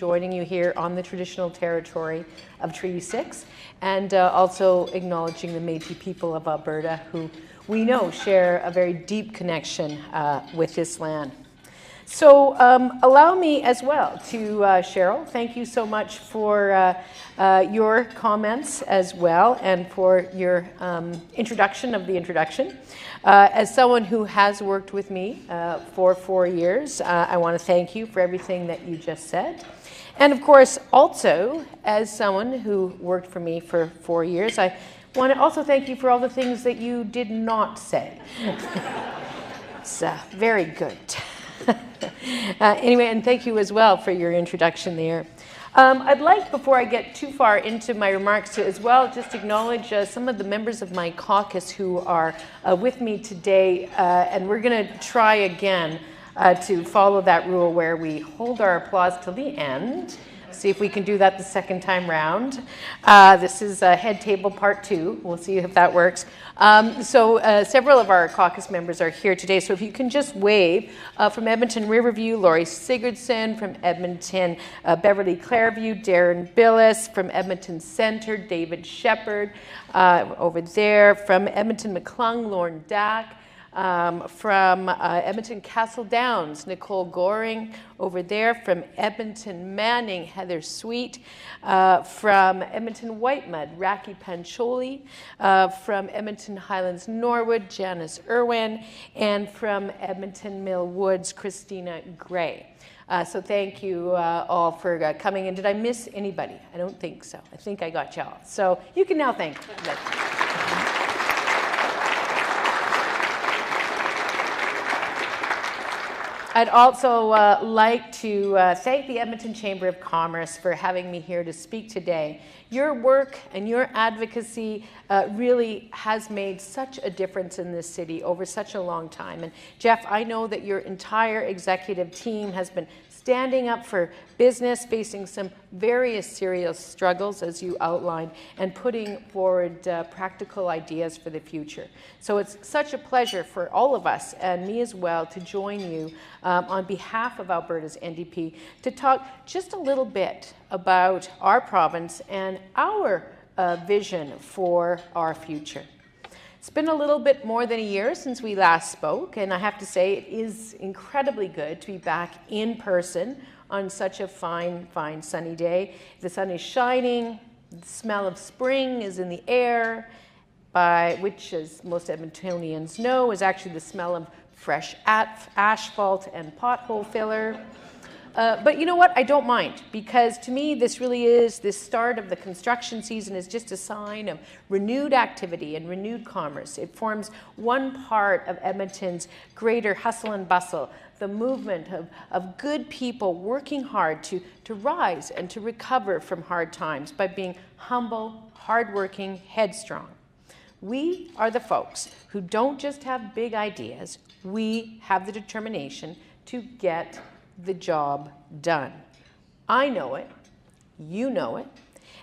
joining you here on the traditional territory of Treaty 6, and also acknowledging the Métis people of Alberta, who we know share a very deep connection with this land. So allow me as well to, Cheryl, thank you so much for your comments as well, and for your introduction of the introduction. As someone who has worked with me for 4 years, I want to thank you for everything that you just said. And of course, also, as someone who worked for me for 4 years, I want to also thank you for all the things that you did not say. It's very good. Anyway, and thank you as well for your introduction there. I'd like, before I get too far into my remarks, to as well just acknowledge some of the members of my caucus who are with me today, and we're going to try again to follow that rule where we hold our applause till the end. See if we can do that the second time round. This is head table part 2. We'll see if that works. Several of our caucus members are here today, so if you can just wave. From Edmonton Riverview, Laurie Sigurdsson. From Edmonton Beverly Clairview, Darren Billis. From Edmonton Centre, David Shepherd over there. From Edmonton McClung, Lauren Dack. From Edmonton Castle Downs, Nicole Goring over there. From Edmonton Manning, Heather Sweet. From Edmonton Whitemud, Raki Pancholi. From Edmonton Highlands Norwood, Janice Irwin. And from Edmonton Mill Woods, Christina Gray. So thank you all for coming in. Did I miss anybody? I don't think so. I think I got you all. So you can now thank them. I'd also like to thank the Edmonton Chamber of Commerce for having me here to speak today. Your work and your advocacy really has made such a difference in this city over such a long time. And Jeff, I know that your entire executive team has been standing up for business, facing some very serious struggles, as you outlined, and putting forward practical ideas for the future. So it's such a pleasure for all of us, and me as well, to join you on behalf of Alberta's NDP to talk just a little bit about our province and our vision for our future. It's been a little bit more than a year since we last spoke, and I have to say it is incredibly good to be back in person on such a fine, fine sunny day. The sun is shining, the smell of spring is in the air, which, as most Edmontonians know, is actually the smell of fresh asphalt and pothole filler. But you know what? I don't mind, because to me this really is, this start of the construction season is just a sign of renewed activity and renewed commerce. It forms one part of Edmonton's greater hustle and bustle, the movement of good people working hard to rise and to recover from hard times by being humble, hardworking, headstrong. We are the folks who don't just have big ideas, we have the determination to get the job done. I know it, you know it,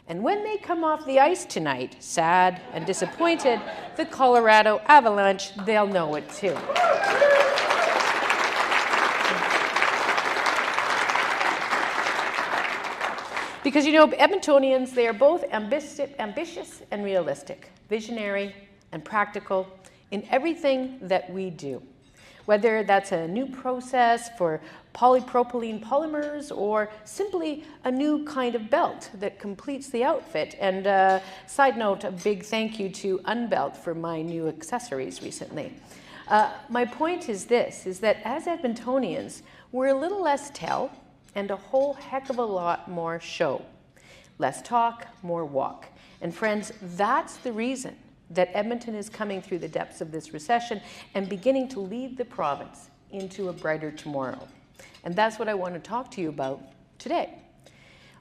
and when they come off the ice tonight, sad and disappointed, the Colorado Avalanche, they'll know it too. Because you know, Edmontonians, they are both ambitious and realistic, visionary and practical in everything that we do. Whether that's a new process for polypropylene polymers or simply a new kind of belt that completes the outfit. And side note, a big thank you to Unbelt for my new accessories recently. My point is this, is that as Edmontonians, we're a little less tell and a whole heck of a lot more show. Less talk, more walk. And friends, that's the reason that Edmonton is coming through the depths of this recession and beginning to lead the province into a brighter tomorrow. And that's what I want to talk to you about today.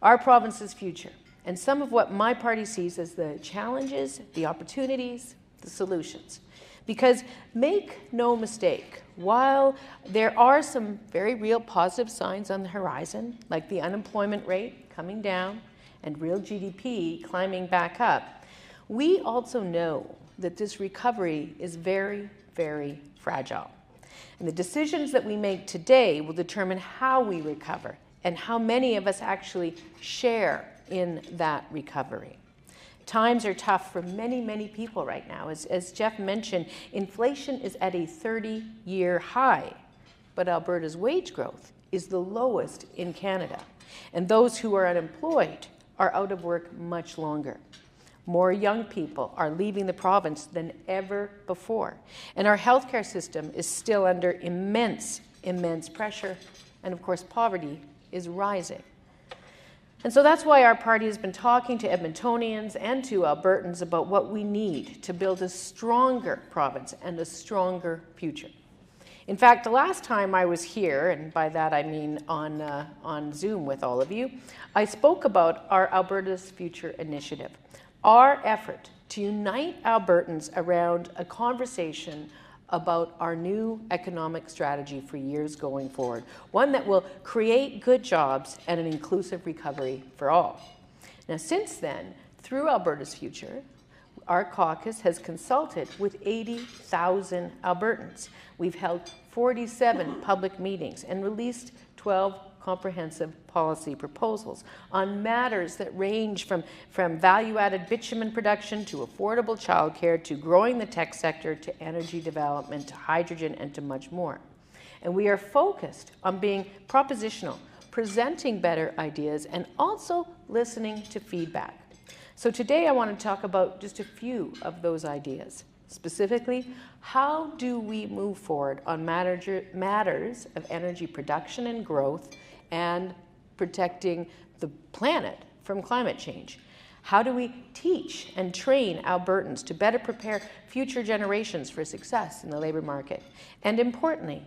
Our province's future, and some of what my party sees as the challenges, the opportunities, the solutions. Because make no mistake, while there are some very real positive signs on the horizon, like the unemployment rate coming down and real GDP climbing back up, we also know that this recovery is very, very fragile. And the decisions that we make today will determine how we recover and how many of us actually share in that recovery. Times are tough for many, many people right now. As Jeff mentioned, inflation is at a 30-year high, but Alberta's wage growth is the lowest in Canada. And those who are unemployed are out of work much longer. More young people are leaving the province than ever before. And our healthcare system is still under immense pressure. And of course, poverty is rising. And so that's why our party has been talking to Edmontonians and to Albertans about what we need to build a stronger province and a stronger future. In fact, the last time I was here, and by that I mean on Zoom with all of you, I spoke about our Alberta's Future initiative, our effort to unite Albertans around a conversation about our new economic strategy for years going forward, one that will create good jobs and an inclusive recovery for all. Now, since then, through Alberta's Future, our caucus has consulted with 80,000 Albertans. We've held 47 public meetings and released 12 comprehensive policy proposals on matters that range from value-added bitumen production to affordable childcare to growing the tech sector to energy development to hydrogen and to much more. And we are focused on being propositional, presenting better ideas, and also listening to feedback. So today I want to talk about just a few of those ideas. Specifically, how do we move forward on matters of energy production and growth and protecting the planet from climate change? How do we teach and train Albertans to better prepare future generations for success in the labor market? And importantly,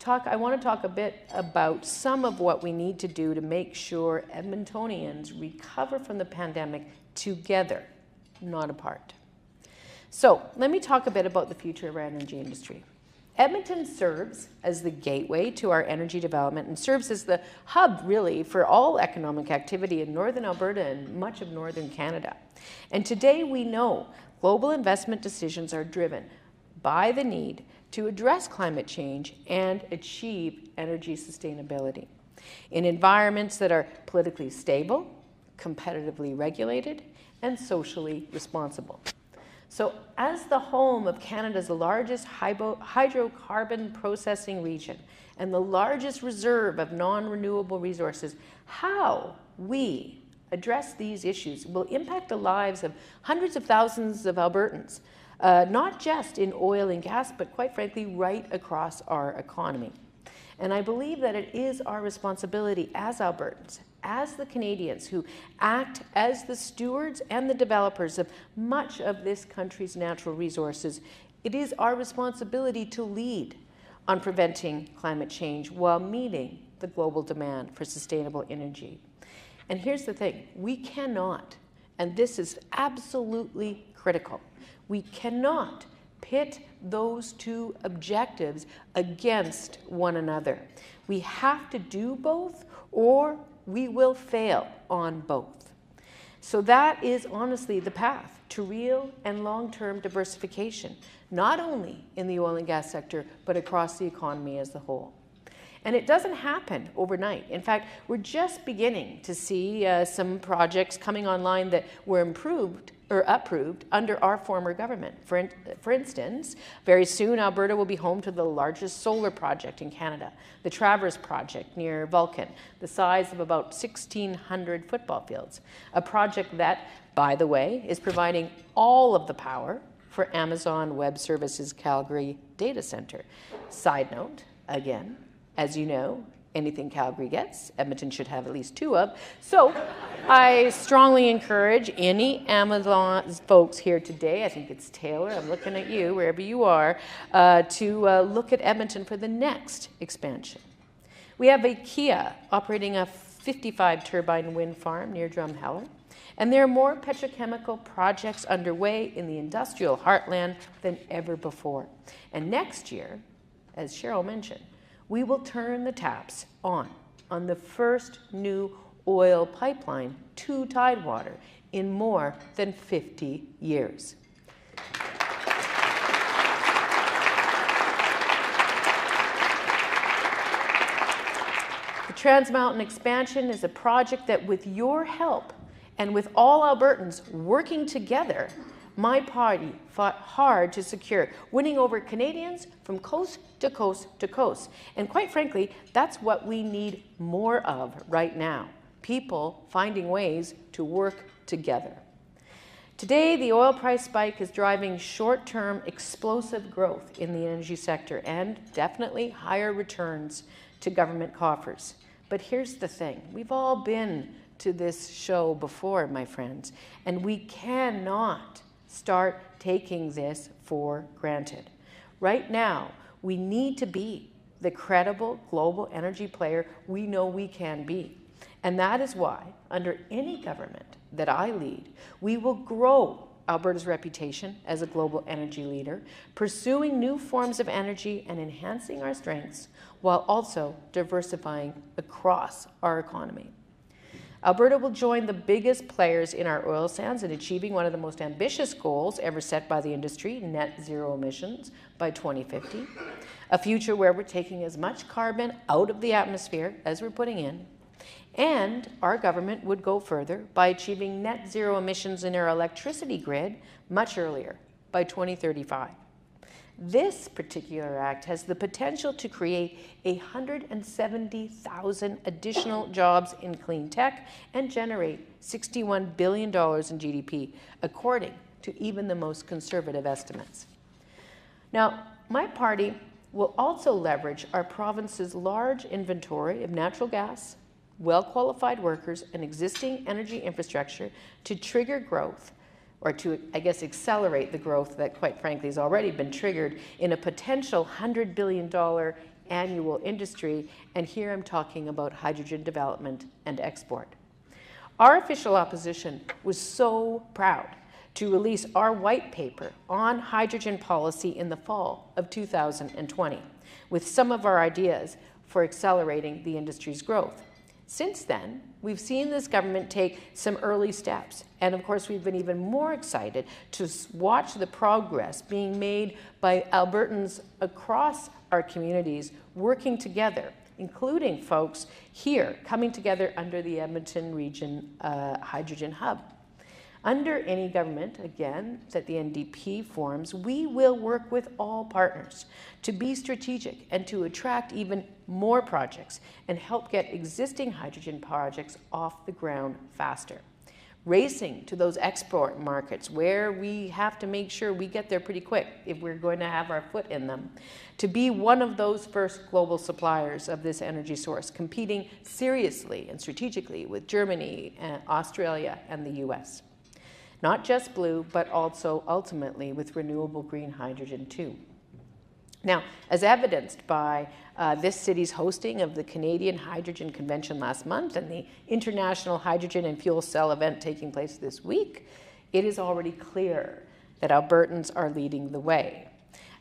I want to talk a bit about some of what we need to do to make sure Edmontonians recover from the pandemic together, not apart. So let me talk a bit about the future of our energy industry. Edmonton serves as the gateway to our energy development and serves as the hub, really, for all economic activity in northern Alberta and much of northern Canada. And today we know global investment decisions are driven by the need to address climate change and achieve energy sustainability in environments that are politically stable, competitively regulated, and socially responsible. So as the home of Canada's largest hydrocarbon processing region and the largest reserve of non-renewable resources, how we address these issues will impact the lives of hundreds of thousands of Albertans, not just in oil and gas, but quite frankly, right across our economy. And I believe that it is our responsibility as Albertans, as the Canadians who act as the stewards and the developers of much of this country's natural resources, it is our responsibility to lead on preventing climate change while meeting the global demand for sustainable energy. And here's the thing, we cannot, and this is absolutely critical, we cannot pit those two objectives against one another. We have to do both or we will fail on both. So that is honestly the path to real and long-term diversification, not only in the oil and gas sector, but across the economy as a whole. And it doesn't happen overnight. In fact, we're just beginning to see some projects coming online that were approved under our former government. For instance, very soon Alberta will be home to the largest solar project in Canada, the Travers project near Vulcan, the size of about 1,600 football fields. A project that, by the way, is providing all of the power for Amazon Web Services Calgary data center. Side note, again, as you know, anything Calgary gets, Edmonton should have at least 2 of. So I strongly encourage any Amazon folks here today, I think it's Taylor, I'm looking at you, wherever you are, to look at Edmonton for the next expansion. We have IKEA operating a 55-turbine wind farm near Drumheller, and there are more petrochemical projects underway in the industrial heartland than ever before. And next year, as Cheryl mentioned, we will turn the taps on the first new oil pipeline to Tidewater in more than 50 years. The Trans Mountain expansion is a project that, with your help and with all Albertans working together, my party fought hard to secure, winning over Canadians from coast to coast to coast. And quite frankly, that's what we need more of right now. People finding ways to work together. Today, the oil price spike is driving short-term explosive growth in the energy sector and definitely higher returns to government coffers. But here's the thing. We've all been to this show before, my friends, and we cannot start taking this for granted. Right now, we need to be the credible global energy player we know we can be. And that is why, under any government that I lead, we will grow Alberta's reputation as a global energy leader, pursuing new forms of energy and enhancing our strengths while also diversifying across our economy. Alberta will join the biggest players in our oil sands in achieving one of the most ambitious goals ever set by the industry, net zero emissions by 2050, a future where we're taking as much carbon out of the atmosphere as we're putting in. And our government would go further by achieving net zero emissions in our electricity grid much earlier, by 2035. This particular act has the potential to create 170,000 additional jobs in clean tech and generate $61 billion in GDP, according to even the most conservative estimates. Now, my party will also leverage our province's large inventory of natural gas, well-qualified workers, and existing energy infrastructure to trigger growth, or to, I guess, accelerate the growth that, quite frankly, has already been triggered in a potential $100 billion annual industry, and here I'm talking about hydrogen development and export. Our official opposition was so proud to release our white paper on hydrogen policy in the fall of 2020, with some of our ideas for accelerating the industry's growth. Since then, we've seen this government take some early steps, and of course we've been even more excited to watch the progress being made by Albertans across our communities working together, including folks here coming together under the Edmonton Region Hydrogen Hub. Under any government, again, that the NDP forms, we will work with all partners to be strategic and to attract even more projects and help get existing hydrogen projects off the ground faster. Racing to those export markets where we have to make sure we get there pretty quick if we're going to have our foot in them, to be one of those first global suppliers of this energy source, competing seriously and strategically with Germany, Australia, and the US. Not just blue, but also ultimately with renewable green hydrogen too. Now, as evidenced by this city's hosting of the Canadian Hydrogen Convention last month and the International Hydrogen and Fuel Cell event taking place this week, it is already clear that Albertans are leading the way.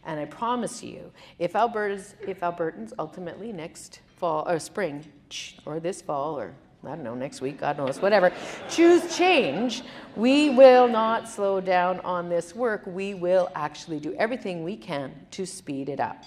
And I promise you, if Albertans ultimately next fall or spring, or this fall, or I don't know, next week, God knows, whatever, choose change, we will not slow down on this work. We will actually do everything we can to speed it up.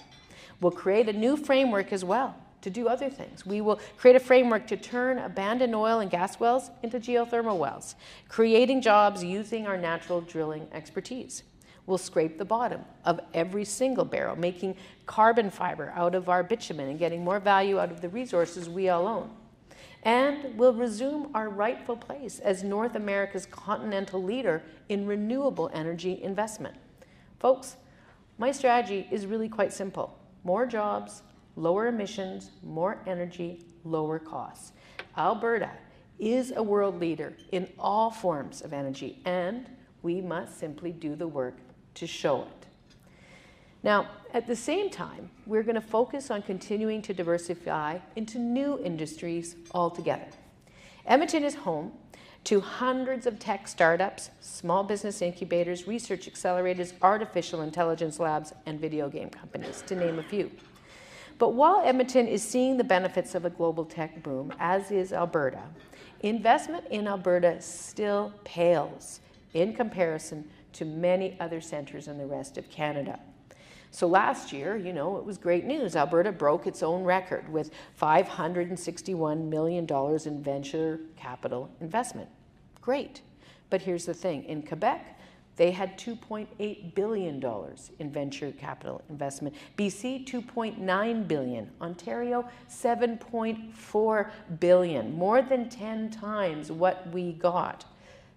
We'll create a new framework as well to do other things. We will create a framework to turn abandoned oil and gas wells into geothermal wells, creating jobs using our natural drilling expertise. We'll scrape the bottom of every single barrel, making carbon fiber out of our bitumen and getting more value out of the resources we all own. And we'll resume our rightful place as North America's continental leader in renewable energy investment. Folks, my strategy is really quite simple. More jobs, lower emissions, more energy, lower costs. Alberta is a world leader in all forms of energy, and we must simply do the work to show it. Now, at the same time, we're going to focus on continuing to diversify into new industries altogether. Edmonton is home to hundreds of tech startups, small business incubators, research accelerators, artificial intelligence labs, and video game companies, to name a few. But while Edmonton is seeing the benefits of a global tech boom, as is Alberta, investment in Alberta still pales in comparison to many other centres in the rest of Canada. So last year, you know, it was great news. Alberta broke its own record with $561 million in venture capital investment. Great. But here's the thing. In Quebec, they had $2.8 billion in venture capital investment. BC, $2.9 billion. Ontario, $7.4 billion. More than 10 times what we got.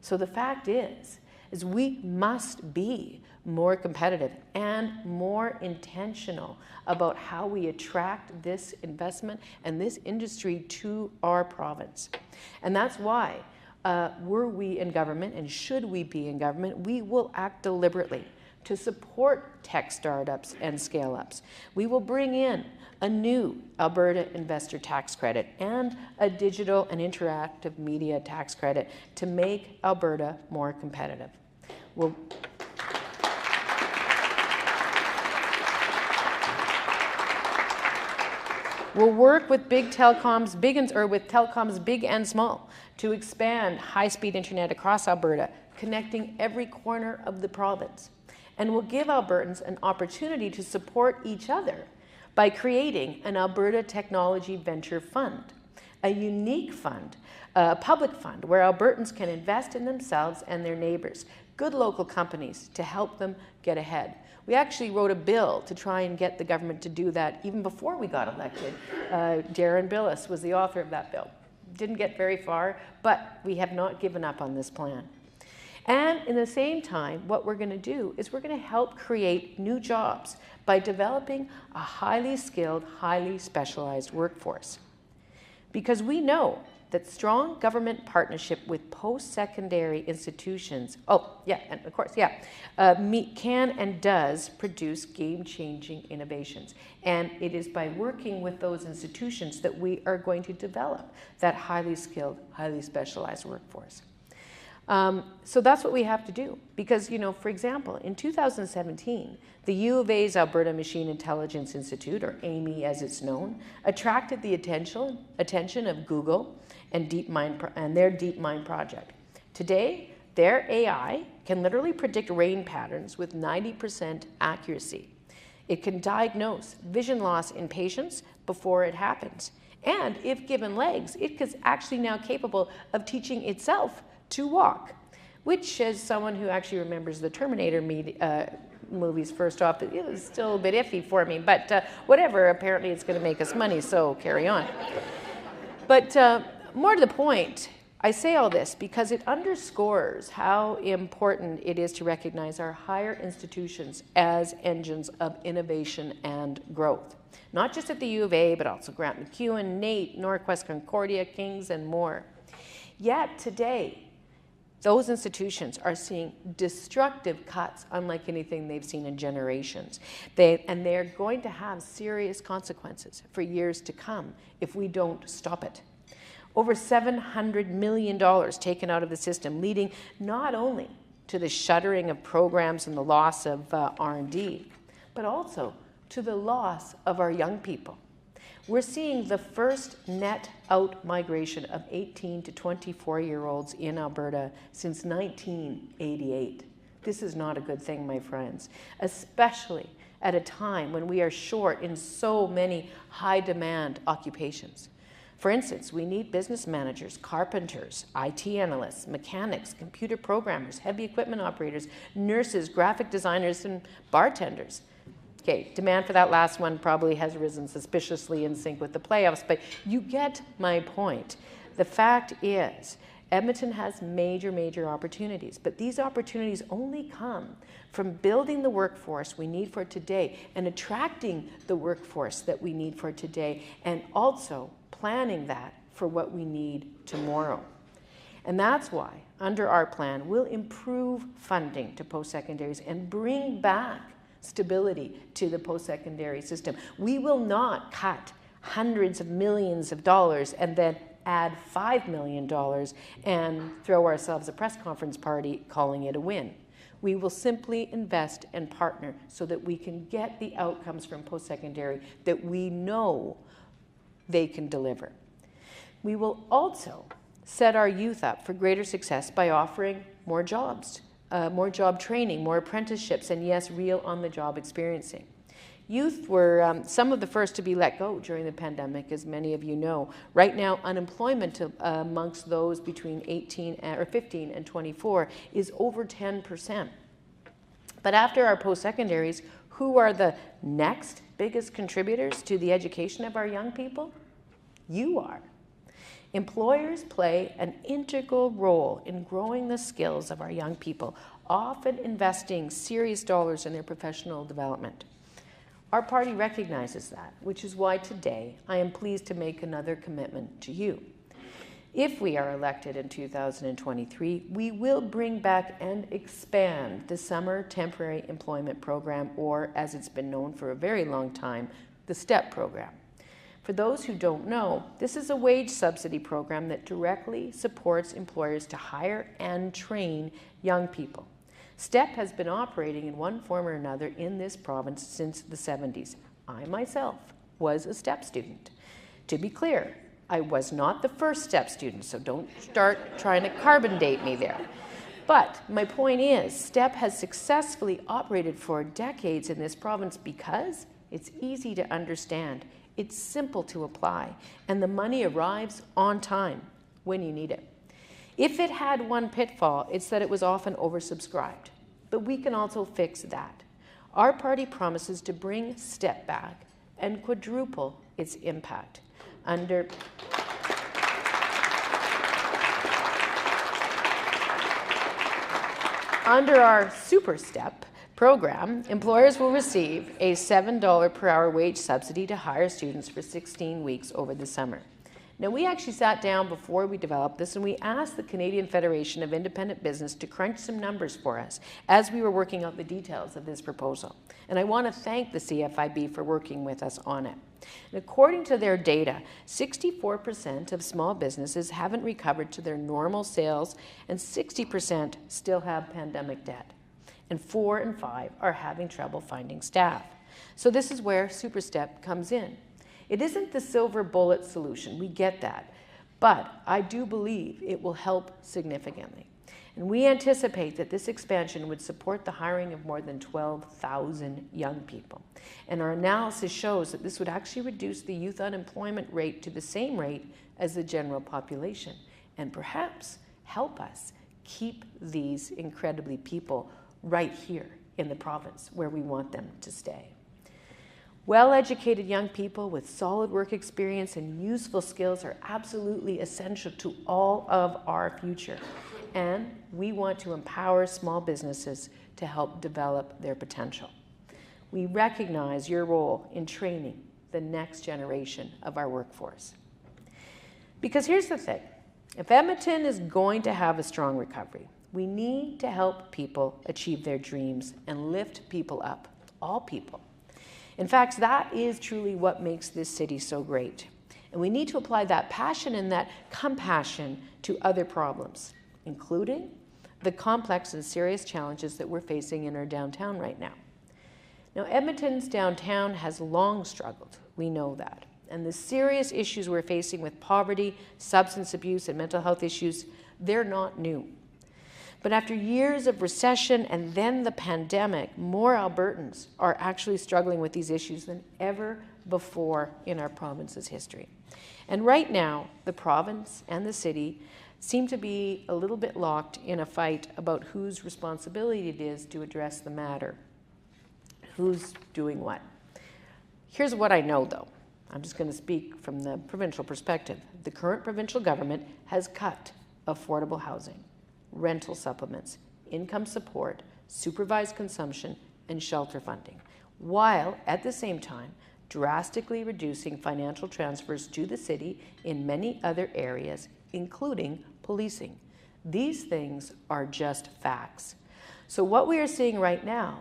So the fact is we must be more competitive and more intentional about how we attract this investment and this industry to our province. And that's why were we in government, and should we be in government, we will act deliberately to support tech startups and scale-ups. We will bring in a new Alberta investor tax credit and a digital and interactive media tax credit to make Alberta more competitive. We'll work with big telecoms, with telecoms big and small, to expand high-speed internet across Alberta, connecting every corner of the province. And we'll give Albertans an opportunity to support each other by creating an Alberta Technology Venture Fund, a unique fund, a public fund where Albertans can invest in themselves and their neighbors, good local companies to help them get ahead. We actually wrote a bill to try and get the government to do that even before we got elected. Darren Billis was the author of that bill. Didn't get very far, but we have not given up on this plan. And in the same time, what we're going to do is we're going to help create new jobs by developing a highly skilled, highly specialized workforce. Because we know that strong government partnership with post-secondary institutions, and of course, can and does produce game-changing innovations. And it is by working with those institutions that we are going to develop that highly skilled, highly specialized workforce. So that's what we have to do. Because, you know, for example, in 2017, the U of A's Alberta Machine Intelligence Institute, or AMI as it's known, attracted the attention of Google and their DeepMind project. Today, their AI can literally predict rain patterns with 90% accuracy. It can diagnose vision loss in patients before it happens. And if given legs, it is actually now capable of teaching itself to walk, which, as someone who actually remembers the Terminator movies, first off, it was still a bit iffy for me, but whatever, apparently it's going to make us money, so carry on. But more to the point, I say all this because it underscores how important it is to recognize our higher institutions as engines of innovation and growth. Not just at the U of A, but also Grant MacEwan, NAIT, Northwest Concordia, King's, and more. Yet today, those institutions are seeing destructive cuts unlike anything they've seen in generations. And they're going to have serious consequences for years to come if we don't stop it. Over $700 million taken out of the system, leading not only to the shuttering of programs and the loss of R&D, but also to the loss of our young people. We're seeing the first net out migration of 18 to 24-year-olds in Alberta since 1988. This is not a good thing, my friends, especially at a time when we are short in so many high-demand occupations. For instance, we need business managers, carpenters, IT analysts, mechanics, computer programmers, heavy equipment operators, nurses, graphic designers, and bartenders. Okay, demand for that last one probably has risen suspiciously in sync with the playoffs, but you get my point. The fact is, Edmonton has major opportunities, but these opportunities only come from building the workforce we need for today and attracting the workforce that we need for today, and also planning that for what we need tomorrow. And that's why, under our plan, we'll improve funding to post-secondaries and bring back stability to the post-secondary system. We will not cut hundreds of millions of dollars and then add $5 million and throw ourselves a press conference party calling it a win. We will simply invest and partner so that we can get the outcomes from post-secondary that we know they can deliver. We will also set our youth up for greater success by offering more jobs, more job training, more apprenticeships, and yes, real on-the-job experiencing. Youth were some of the first to be let go during the pandemic, as many of you know. Right now, unemployment amongst those between 15 and 24 is over 10%. But after our post-secondaries, who are the next biggest contributors to the education of our young people? You are. Employers play an integral role in growing the skills of our young people, often investing serious dollars in their professional development. Our party recognizes that, which is why today I am pleased to make another commitment to you. If we are elected in 2023, we will bring back and expand the Summer Temporary Employment Program, or as it's been known for a very long time, the STEP program. For those who don't know, this is a wage subsidy program that directly supports employers to hire and train young people. STEP has been operating in one form or another in this province since the 70s. I myself was a STEP student. To be clear, I was not the first STEP student, so don't start trying to carbon date me there. But my point is, STEP has successfully operated for decades in this province because it's easy to understand, it's simple to apply, and the money arrives on time when you need it. If it had one pitfall, it's that it was often oversubscribed. But we can also fix that. Our party promises to bring STEP back and quadruple its impact. Under our Super STEP program, employers will receive a $7 per hour wage subsidy to hire students for 16 weeks over the summer. Now, we actually sat down before we developed this and we asked the Canadian Federation of Independent Business to crunch some numbers for us as we were working out the details of this proposal. And I want to thank the CFIB for working with us on it. And according to their data, 64% of small businesses haven't recovered to their normal sales and 60% still have pandemic debt. And 4 in 5 are having trouble finding staff. So this is where Super STEP comes in. It isn't the silver bullet solution, we get that, but I do believe it will help significantly. And we anticipate that this expansion would support the hiring of more than 12,000 young people. And our analysis shows that this would actually reduce the youth unemployment rate to the same rate as the general population, and perhaps help us keep these incredibly people right here in the province where we want them to stay. Well-educated young people with solid work experience and useful skills are absolutely essential to all of our future. And we want to empower small businesses to help develop their potential. We recognize your role in training the next generation of our workforce. Because here's the thing, if Edmonton is going to have a strong recovery, we need to help people achieve their dreams and lift people up, all people. In fact, that is truly what makes this city so great. And we need to apply that passion and that compassion to other problems, including the complex and serious challenges that we're facing in our downtown right now. Now, Edmonton's downtown has long struggled, we know that. And the serious issues we're facing with poverty, substance abuse, and mental health issues, they're not new. But after years of recession and then the pandemic, more Albertans are actually struggling with these issues than ever before in our province's history. And right now, the province and the city seem to be a little bit locked in a fight about whose responsibility it is to address the matter. Who's doing what? Here's what I know, though. I'm just going to speak from the provincial perspective. The current provincial government has cut affordable housing, rental supplements, income support, supervised consumption, and shelter funding, while at the same time drastically reducing financial transfers to the city in many other areas, including policing. These things are just facts. So what we are seeing right now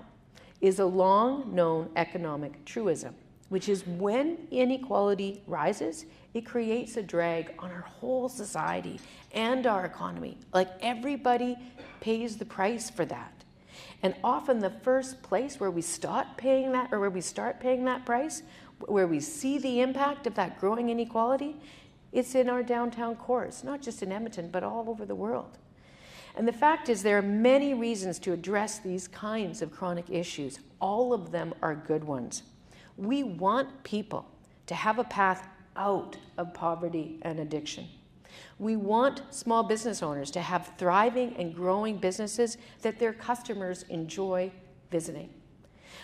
is a long-known economic truism, which is when inequality rises, it creates a drag on our whole society and our economy. Like, everybody pays the price for that. And often the first place where we start paying that, or where we start paying that price, where we see the impact of that growing inequality, it's in our downtown cores, not just in Edmonton, but all over the world. And the fact is, there are many reasons to address these kinds of chronic issues. All of them are good ones. We want people to have a path out of poverty and addiction. We want small business owners to have thriving and growing businesses that their customers enjoy visiting.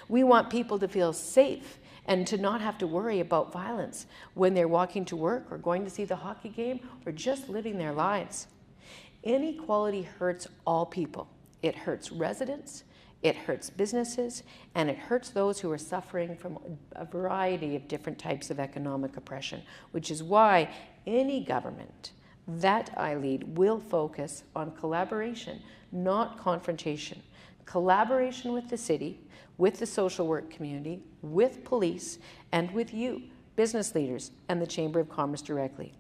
We want people to feel safe and to not have to worry about violence when they're walking to work or going to see the hockey game or just living their lives. Inequality hurts all people. It hurts residents, it hurts businesses, and it hurts those who are suffering from a variety of different types of economic oppression, which is why any government that I lead will focus on collaboration, not confrontation. Collaboration with the city, with the social work community, with police, and with you, business leaders, and the Chamber of Commerce directly.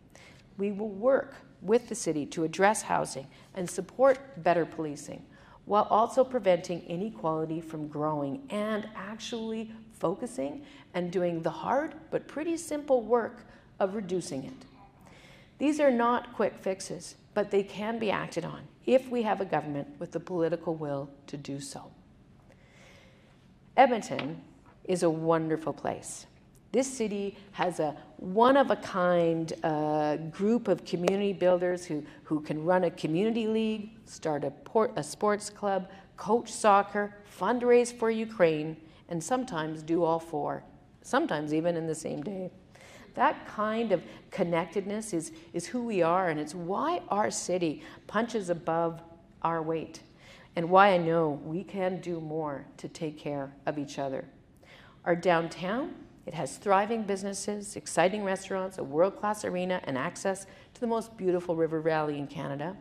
We will work with the city to address housing and support better policing, while also preventing inequality from growing and actually focusing and doing the hard but pretty simple work of reducing it. These are not quick fixes, but they can be acted on if we have a government with the political will to do so. Edmonton is a wonderful place. This city has a one-of-a-kind group of community builders who can run a community league, start a sports club, coach soccer, fundraise for Ukraine, and sometimes do all four, sometimes even in the same day. That kind of connectedness is who we are, and it's why our city punches above our weight, and why I know we can do more to take care of each other. Our downtown, it has thriving businesses, exciting restaurants, a world-class arena, and access to the most beautiful river valley in Canada.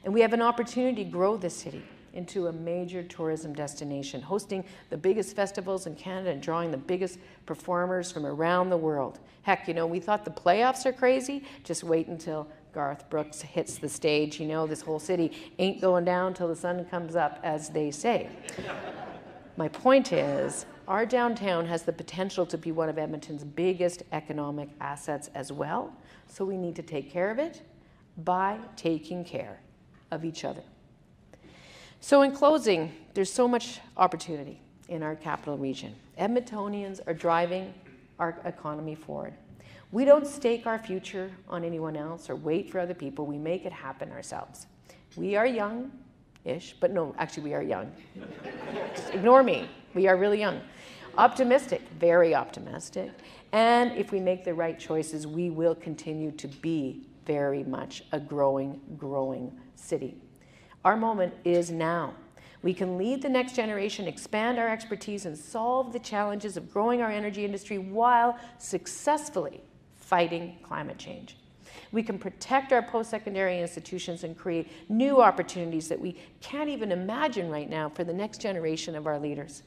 And we have an opportunity to grow this city into a major tourism destination, hosting the biggest festivals in Canada and drawing the biggest performers from around the world. Heck, you know, we thought the playoffs are crazy. Just wait until Garth Brooks hits the stage. You know, this whole city ain't going down till the sun comes up, as they say. My point is, our downtown has the potential to be one of Edmonton's biggest economic assets as well, so we need to take care of it by taking care of each other. So in closing, there's so much opportunity in our capital region. Edmontonians are driving our economy forward. We don't stake our future on anyone else or wait for other people. We make it happen ourselves. We are young-ish, but no, actually we are young. Just ignore me. We are really young. Optimistic, very optimistic. And if we make the right choices, we will continue to be very much a growing city. Our moment is now. We can lead the next generation, expand our expertise, and solve the challenges of growing our energy industry while successfully fighting climate change. We can protect our post-secondary institutions and create new opportunities that we can't even imagine right now for the next generation of our leaders.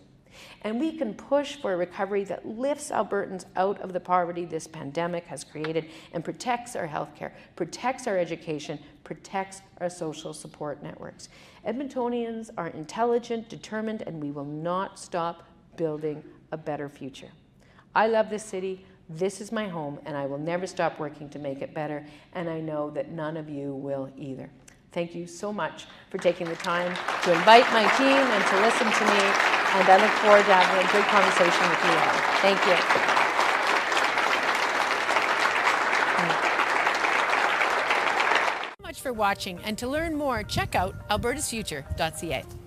And we can push for a recovery that lifts Albertans out of the poverty this pandemic has created and protects our healthcare, protects our education, protects our social support networks. Edmontonians are intelligent, determined, and we will not stop building a better future. I love this city. This is my home, and I will never stop working to make it better, and I know that none of you will either. Thank you so much for taking the time to invite my team and to listen to me, and I look forward to having a good conversation with you all. Thank you. Thank you so much for watching, and to learn more, check out albertasfuture.ca.